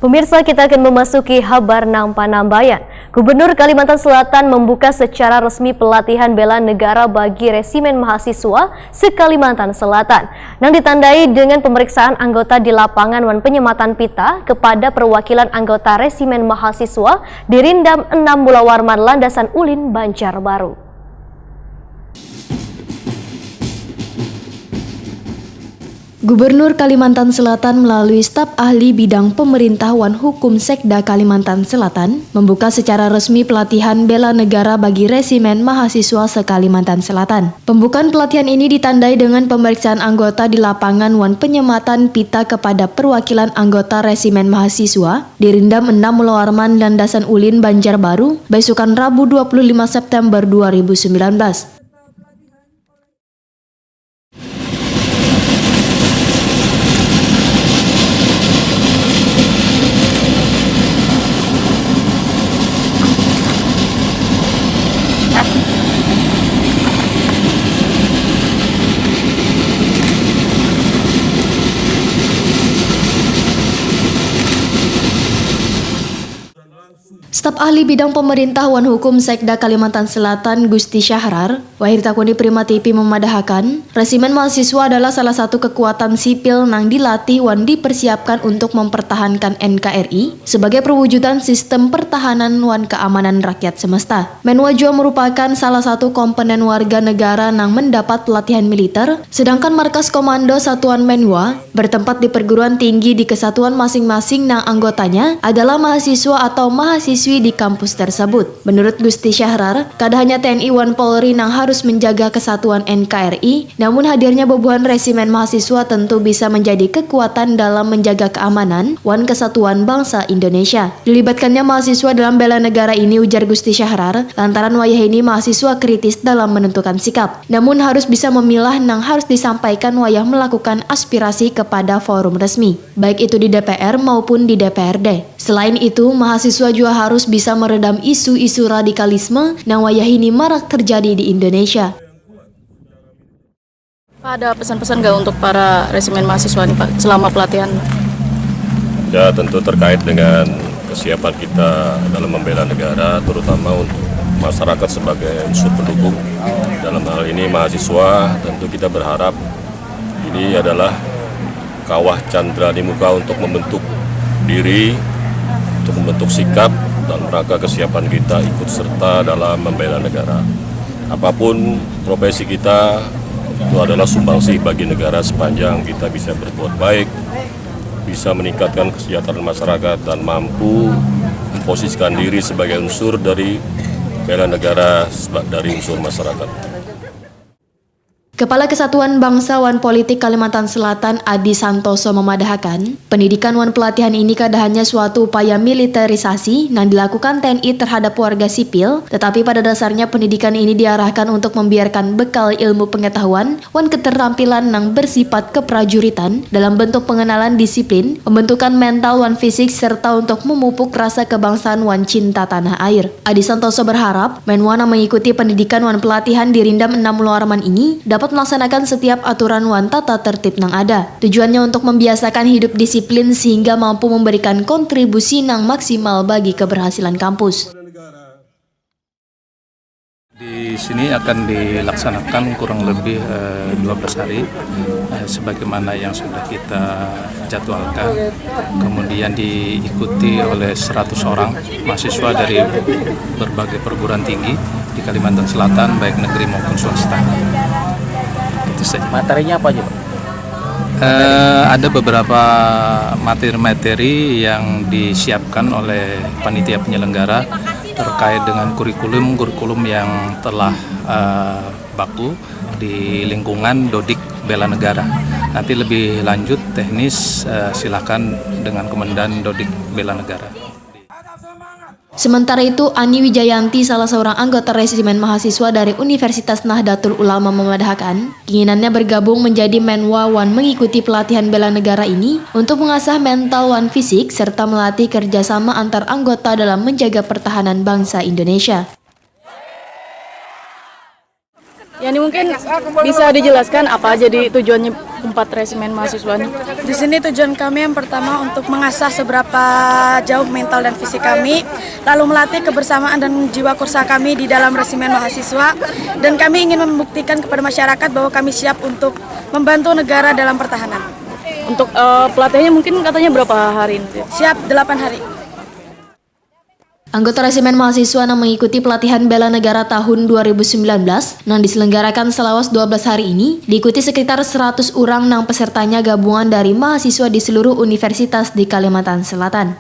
Pemirsa, kita akan memasuki kabar Nampanambayan. Gubernur Kalimantan Selatan membuka secara resmi pelatihan bela negara bagi resimen mahasiswa se-Kalimantan Selatan yang ditandai dengan pemeriksaan anggota di lapangan wan penyematan pita kepada perwakilan anggota resimen mahasiswa di Rindam 6 Mula Warman Landasan Ulin, Banjarbaru. Gubernur Kalimantan Selatan melalui staf ahli bidang pemerintahan hukum Sekda Kalimantan Selatan membuka secara resmi pelatihan bela negara bagi resimen mahasiswa se-Kalimantan Selatan. Pembukaan pelatihan ini ditandai dengan pemeriksaan anggota di lapangan wan penyematan pita kepada perwakilan anggota resimen mahasiswa di Rindam 6 Mula Warman Landasan Ulin, Banjarbaru, besokan Rabu 25 September 2019. Staf ahli bidang pemerintahan hukum Sekda Kalimantan Selatan Gusti Syahrar, Wahir Takuni Prima TV memadahkan, resimen mahasiswa adalah salah satu kekuatan sipil yang dilatih wan dipersiapkan untuk mempertahankan NKRI sebagai perwujudan sistem pertahanan wan keamanan rakyat semesta. Menwa juga merupakan salah satu komponen warga negara yang mendapat pelatihan militer, sedangkan markas komando Satuan Menwa bertempat di perguruan tinggi di kesatuan masing-masing yang anggotanya adalah mahasiswa atau mahasiswi di kampus tersebut. Menurut Gusti Syahrar, kada hanya TNI wan Polri yang harus menjaga kesatuan NKRI, namun hadirnya bobohan resimen mahasiswa tentu bisa menjadi kekuatan dalam menjaga keamanan wan kesatuan bangsa Indonesia. Dilibatkannya mahasiswa dalam bela negara ini, ujar Gusti Syahrar, lantaran wayah ini mahasiswa kritis dalam menentukan sikap. Namun harus bisa memilah yang harus disampaikan wayah melakukan aspirasi kepada forum resmi, baik itu di DPR maupun di DPRD. Selain itu, mahasiswa juga harus bisa meredam isu-isu radikalisme yang wayah ini marak terjadi di Indonesia. Pak, ada pesan-pesan nggak untuk para resimen mahasiswa nih Pak selama pelatihan? Ya, tentu terkait dengan kesiapan kita dalam membela negara, terutama untuk masyarakat sebagai unsur pendukung. Dalam hal ini mahasiswa, tentu kita berharap ini adalah kawah candra di muka untuk membentuk diri, untuk membentuk sikap dan rangka kesiapan kita ikut serta dalam membela negara. Apapun profesi kita, itu adalah sumbangsih bagi negara sepanjang kita bisa berbuat baik, bisa meningkatkan kesejahteraan masyarakat dan mampu memposisikan diri sebagai unsur dari bela negara dari unsur masyarakat. Kepala Kesatuan Bangsa wan Politik Kalimantan Selatan Adi Santoso memadahkan, pendidikan wan pelatihan ini kada hanya suatu upaya militerisasi yang dilakukan TNI terhadap warga sipil, tetapi pada dasarnya pendidikan ini diarahkan untuk membiarkan bekal ilmu pengetahuan wan keterampilan yang bersifat keprajuritan dalam bentuk pengenalan disiplin, pembentukan mental wan fisik, serta untuk memupuk rasa kebangsaan wan cinta tanah air. Adi Santoso berharap Menwa yang mengikuti pendidikan wan pelatihan di Rindam 6 Mula Warman ini dapat melaksanakan setiap aturan wan tata tertib yang ada. Tujuannya untuk membiasakan hidup disiplin sehingga mampu memberikan kontribusi yang maksimal bagi keberhasilan kampus. Di sini akan dilaksanakan kurang lebih 12 hari sebagaimana yang sudah kita jadwalkan. Kemudian diikuti oleh 100 orang mahasiswa dari berbagai perguruan tinggi di Kalimantan Selatan, baik negeri maupun swasta. Materinya apa aja, Pak? Ada beberapa materi-materi yang disiapkan oleh panitia penyelenggara terkait dengan kurikulum yang telah baku di lingkungan Dodik Bela Negara. Nanti lebih lanjut teknis silakan dengan Komandan Dodik Bela Negara. Sementara itu, Ani Wijayanti, salah seorang anggota resimen mahasiswa dari Universitas Nahdlatul Ulama memadahkan, keinginannya bergabung menjadi Menwa wan mengikuti pelatihan bela negara ini untuk mengasah mental wan fisik serta melatih kerjasama antar anggota dalam menjaga pertahanan bangsa Indonesia. Ya, ini mungkin bisa dijelaskan apa aja di tujuannya tempat resimen mahasiswa ini? Di sini tujuan kami yang pertama untuk mengasah seberapa jauh mental dan fisik kami, lalu melatih kebersamaan dan jiwa kursa kami di dalam resimen mahasiswa, dan kami ingin membuktikan kepada masyarakat bahwa kami siap untuk membantu negara dalam pertahanan. Untuk pelatihannya mungkin katanya berapa hari ini? Siap 8 hari. Anggota resimen mahasiswa yang mengikuti pelatihan bela negara tahun 2019 yang diselenggarakan selawas 12 hari ini diikuti sekitar 100 orang yang pesertanya gabungan dari mahasiswa di seluruh universitas di Kalimantan Selatan.